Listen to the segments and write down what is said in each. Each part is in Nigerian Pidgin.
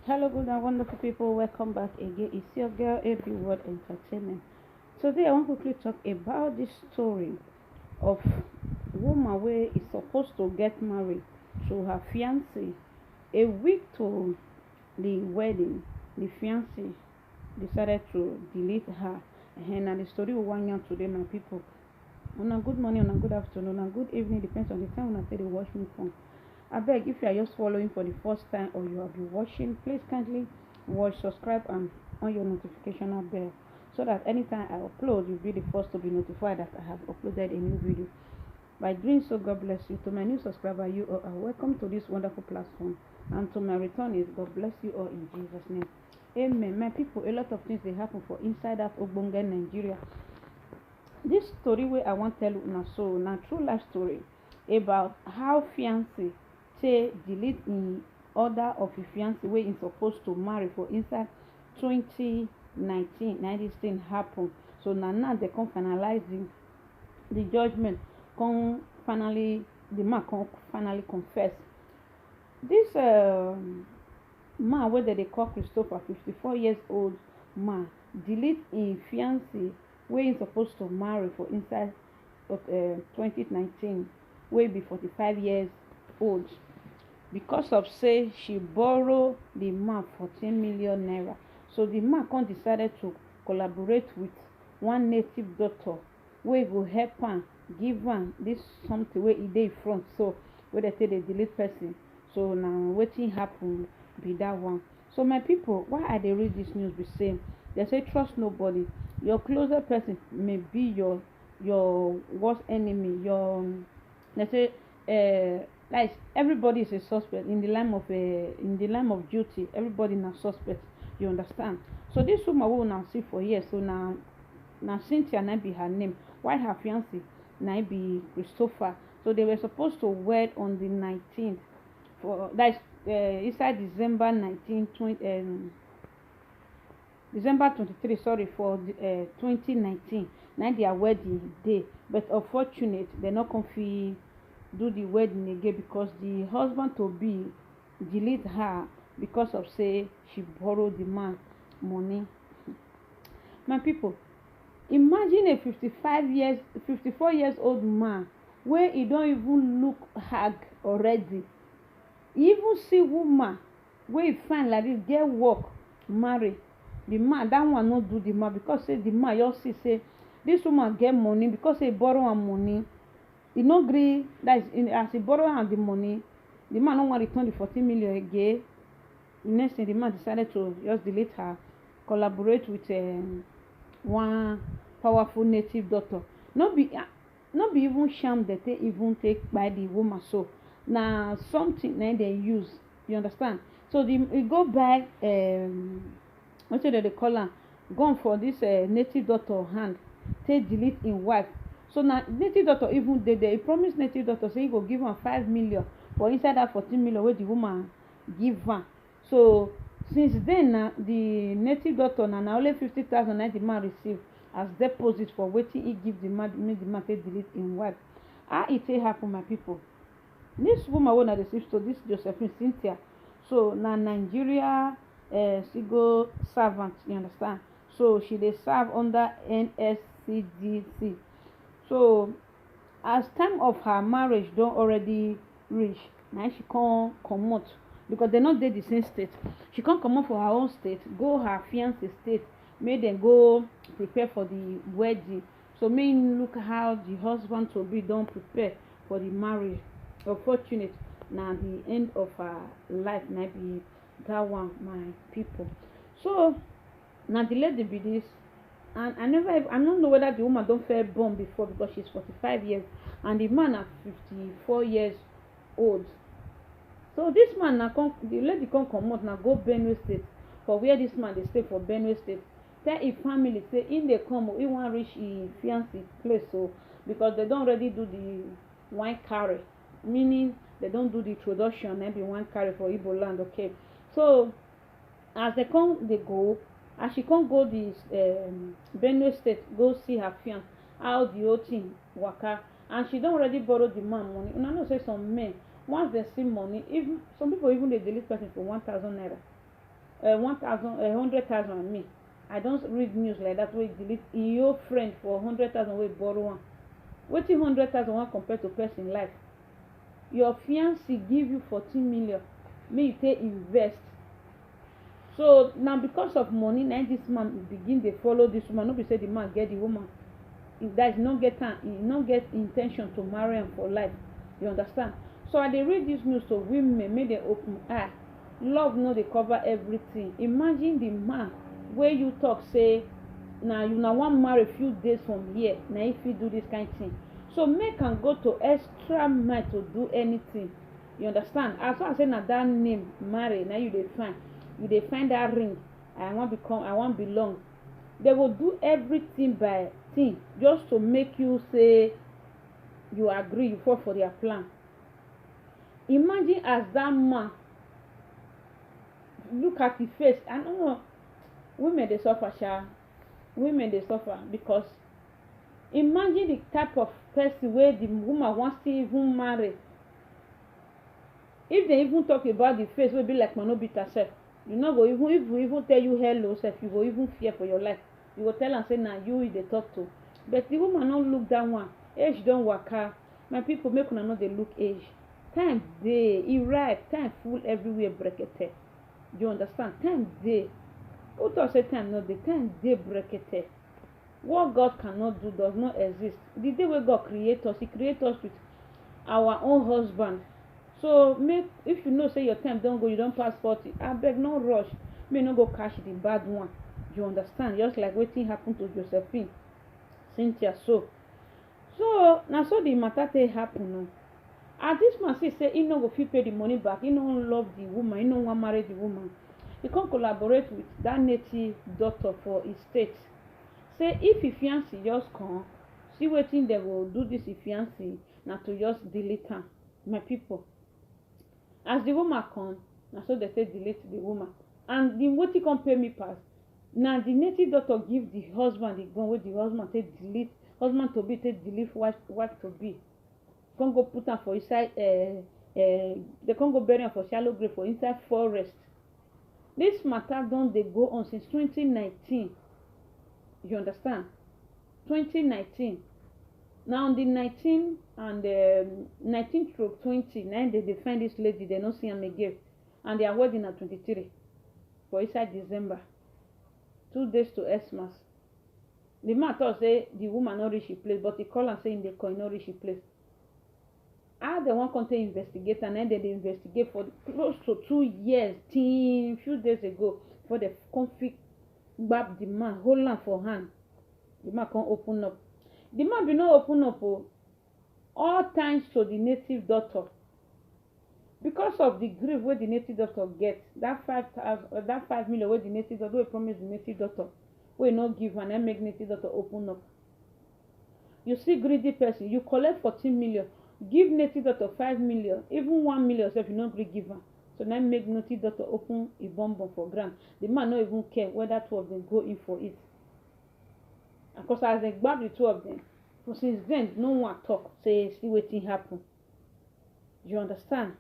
Hello, good and wonderful people. Welcome back again. It's your girl, AB World Entertainment. Today, I want to quickly talk about this story of woman where is supposed to get married to her fiancé. A week to the wedding, the fiancé decided to delete her. And the story we want you today, my people. On a good morning, on a good afternoon, on a good evening, depends on the time when I say they watch me from. I beg, if you are just following for the first time or you have been watching, please kindly watch, subscribe, and on your notification bell so that anytime I upload, you'll be the first to be notified that I have uploaded a new video. By doing so, God bless you. To my new subscriber, you all are welcome to this wonderful platform. And to my return is God bless you all in Jesus' name. Amen. My people, a lot of things they happen for inside that Ogbonge Nigeria. This story where I want to tell you now, so now true life story about how fiancé say delete in order of a fiancé wey im supposed to marry for inside 2019 na this thing happen. So now they come finalize the judgment, come finally the man come finally confess. This man wey dem dey call Christopher, 54 years old man, delete im fiancé wey im supposed to marry for inside of 2019 wey be 45 years old because of say she borrow the man 14 million naira. So the man come decided to collaborate with one native doctor wey go help am give am this something wey e dey front, so wey dem take dey delete person. So na wetin happen be that one. So my people, why I dey read this news be say they say trust nobody. Your closest person may be your worst enemy. Your they say like everybody is a suspect in the line of duty. Everybody na suspect, you understand. So this woman wey una see for here, so na Cynthia na be her name, while her fiancé na be Christopher. So they were supposed to wed on the 19th for that's inside December 23, sorry, for 2019. Now their wedding day, but unfortunate they not come fit do the wedding again because the husband to be delete her because of say she borrowed the man money. My people, imagine a 54 years old man where he don't even look hag already. He even see woman where he find like this get work marry the man. That one not do the man because say the man just see say this woman get money because he borrow am money. He no gree that is as he borrow am the money, the man no wan return the 14 million again. The next thing the man decided to just delete her, collaborate with one powerful native doctor. Not be even sham that they even take by the woman. So now something na they use, you understand. So he go buy what say they call am, gone for this native doctor hand, take delete in wife. So now native doctor even dey there, he promise native doctor say he go give am 5 million for inside that 14 million wey the woman give am. So since then na the native doctor na only 50,000 na the man receive as deposit for wetin he give the man, make the man take delete in wife. How e take happen, my people? This woman wey una dey see, so this Josephine Cynthia, so na Nigeria civil servant, you understand. So she dey serve under NSCDC. So as time of her marriage don already reach, na she come comot because they no dey the same state. She come comot for her own state, go her fiancé state, make dem go prepare for the wedding. So make look how the husband to be don prepare for the marriage. Unfortunate na the end of her life na be that one, my people. So na the lady be this, and I don't know whether the woman don't fair born before because she's 45 years and the man are 54 years old. So this man na come, the lady come out now go Benue State for where this man they stay for Benue State. Tell his family say in they come, he want reach his fiancé place, so because they don't already do the wine carry, meaning they don't do the introduction and be wine carry for Igbo land, okay. So as they come they go, as she can't go this Benue State go see her fiance, how the whole thing waka, and she don't already borrow the man money. Una know say some men once they see money, even some people even they delete person for 1,000 naira. 1,000, 100,000 me. I don't read news like that wey delete your friend for 100,000 wey borrow am. Wetin 100,000 wan compare to person life? Your fiancé give you 14 million make you take invest. So now because of money na this man begin dey follow this woman. No be say the man get the woman, that no get time, he no get intention to marry am for life. You understand? So I dey read this news to women make dem open eye. Love no dey cover everything. Imagine the man wey you talk say na you na wan marry few days from here, na he fit do this kind thing. So make am go to extra mile to do anything. You understand? As far as say na that name marry na you dey find, you dey find that ring. I wan belong. They will do everything by thing just to make you say you agree, you fall for their plan. Imagine as that man look at his face. I don't know, women dey suffer sha. Women dey suffer because imagine the type of person wey the woman wan still even marry. If they even talk about the face wey be like manobita sef, you no go even, if we even tell you hello sef, you go even fear for your life. You go tell am say na you dey talk to. But the woman no look that one. Age don waka. My people, make una no dey look age. Time dey, e ripe. Time full everywhere brekete. You understand? Time dey. Who talk say time no dey? Time dey brekete. What God cannot do does not exist. The day wey God create us, He create us with our own husband. So make, if you know say your time don go, you don pass 40, abeg no rush. May no go catch the bad one. You understand? Just like wetin happen to Josephine, Cynthia. So na so the matter take happen. As this man say he no go fit pay the money back, he no love the woman, he no wan marry the woman. He come collaborate with that native doctor for his state. Say if his fiancé just come, see wetin they go do this his fiancé na to just delete am. My people, as the woman come, na so they say delete the woman. And the wetin come pay me pass, na the native doctor give the husband the gun wey the husband take delete, husband to be take delete wife to be. Come go put am for inside they come go bury am for shallow grave for inside forest. This matter don dey go on since 2019. You understand? 2019. Now on the 19 and 19/20, now they find this lady, they no see am again, and their wedding at 23 for inside December, 2 days to Xmas. The man thought say the woman not reach his place, but he call and say in the coin not reach his place. How they want to investigate, and then they investigate for close to 2 years till few days ago for the conflict. Grab the man, hold am for hand. The man can't open up. The man be not open up. All thanks to the native doctor. Because of the grief where the native doctor get, that 5 million where the native doctor, we promise the native doctor, we not give and then make native doctor open up. You see greedy person, you collect 14 million, give native doctor 5 million, even 1 million if you not give her. So now make native doctor open a bomb for ground. The man not even care whether 2 of them go in for it. And because as they grab the 2 of them, for since then no one talk, say see wetin happen. You understand?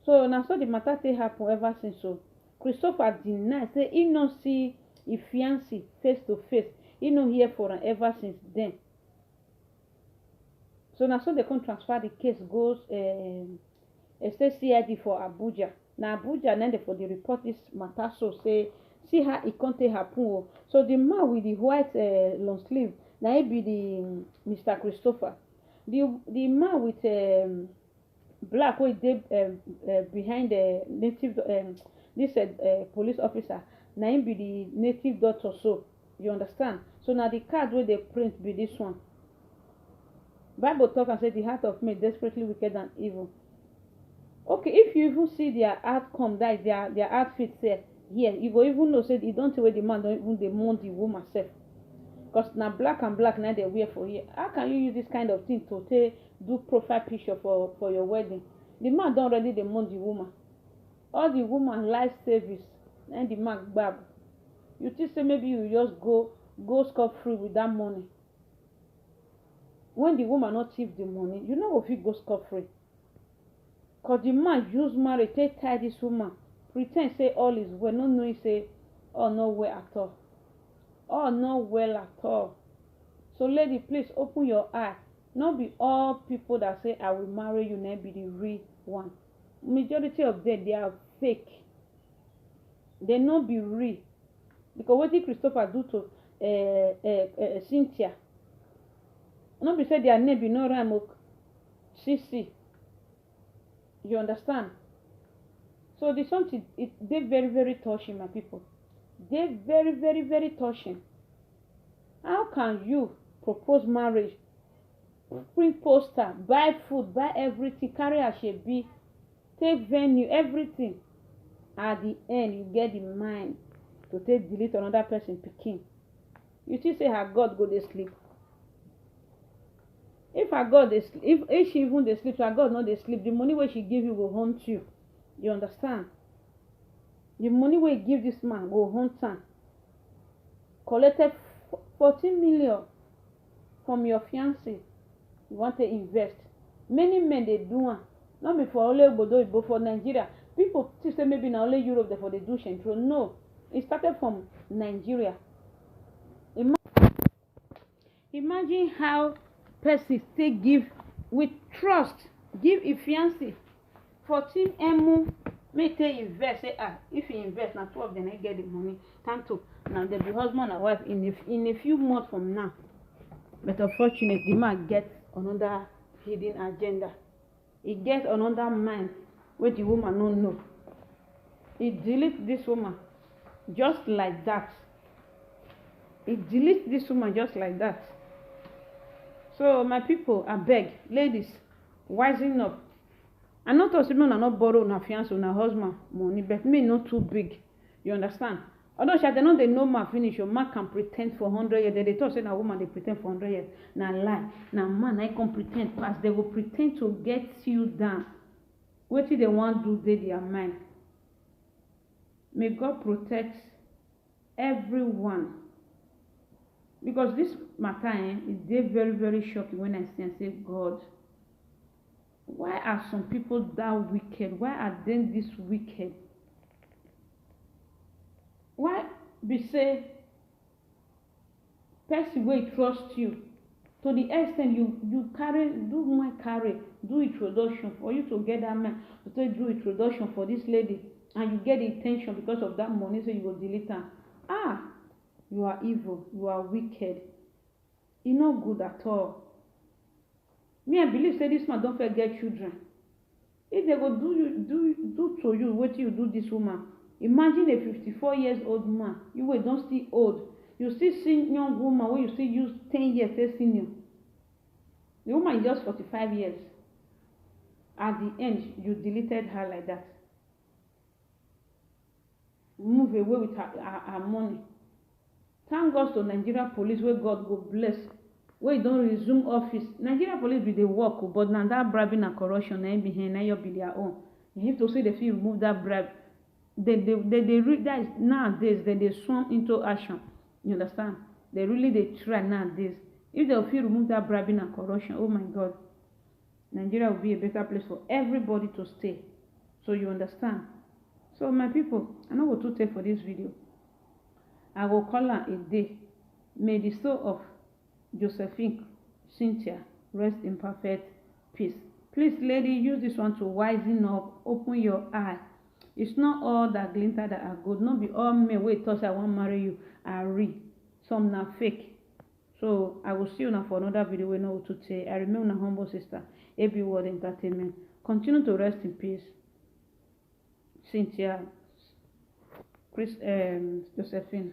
So now so the matter take happen ever since. So Christopher deny say he no see his fiancé face to face. He no hear for am ever since then. So now so they can transfer the case goes state CID for Abuja. Now Abuja then they for the report this matter, so say see how it can't happen. So the man with the white long sleeve, now he be the Mr. Christopher. The man with black wey dey behind the native this police officer, now him be the native doctor. So you understand? So now the card wey they print be this one. Bible talk and say the heart of men desperately wicked and evil. Okay, if you even see their outcome, that is their outfit there, here, you go even know say you don't see where the man don't even dey mourn the woman self. Because now black and black now they wear for here. How can you use this kind of thing to do profile picture for your wedding? The man don't already dey mourn the woman. All the woman life service, and the man gbab. You think say maybe you just go scot free with that money. When the woman not thief the money, you know if you go scot free. Because the man use marriage take tie this woman pretend say all is well, no knowing say all not well at all. All not well at all. So lady, please open your eye. Not be all people that say I will marry you now be the real one. Majority of them, they are fake. They not be real. Because what did Christopher do to Cynthia? Not be say their name be no Ramok. CC. You understand? So the something they very, very touching, my people. They very, very, very touching. How can you propose marriage, print poster, buy food, buy everything, carry a shebi, take venue, everything? At the end, you get the mind to take delete another person pikin. You still say her God go dey sleep. If her God dey sleep, if she even dey sleep, her God not dey sleep, the money wey she give you will haunt you. You understand? The money wey give this man will haunt am. Collected 14 million from your fiancé. You want to invest. Many men they do am. Not be for only Obodo Igbo, for Nigeria. People still say maybe na only Europe therefore they do Shentro. No, it started from Nigeria. Imagine how person take give with trust, give a fiancé 14 emu, make they invest. Say if he invest, now 12 then I get the money. Time to now they be husband and wife in a few months from now. But unfortunately, the man gets another hidden agenda. He gets another mind where the woman don't know. He deletes this woman just like that. He deletes this woman just like that. So my people, I beg, ladies, wising up. I not us women are not borrow na fiance or na husband money, but me not too big. You understand? Although they know they know man finish, your man can pretend for 100 years. They talk say na woman they pretend for 100 years. Na lie. Na man I can pretend pass. They will pretend to get you down. What they want do they their mind. May God protect everyone. Because this matter is very, very shocking when I see and say, God, why are some people that wicked? Why are they this wicked? Why be say person will trust you to the extent you carry do introduction for you to get that man to take do introduction for this lady and you get the intention because of that money so you will delete her. You are evil, you are wicked. It's not good at all. Me, I believe say this man don't forget children. If they go do to you what you do this woman, imagine a 54 years old man. You will don't still old. You still see young woman where you still use 10 years as senior. The woman is just 45 years. At the end, you deleted her like that. Move away with her money. Thank God to Nigeria police where God go bless. Where you don't resume office. Nigeria police be the work, but now that bribing and corruption na behind na be their own. You have to say they feel remove that bribe. They read that nowadays they swarm into action. You understand? They try nowadays. If they feel remove that bribing and corruption, oh my God, Nigeria will be a better place for everybody to stay. So you understand? So my people, I know what to take for this video. I will call her a day. May the soul of Josephine Cynthia rest in perfect peace. Please, lady, use this one to wisen up, open your eye. It's not all that glitter that are good. Not be all men wait till I want marry you are real. Some na fake. So I will see you now for another video. We know what to say. I remain my humble sister, AB World Entertainment. Continue to rest in peace, Cynthia, Josephine.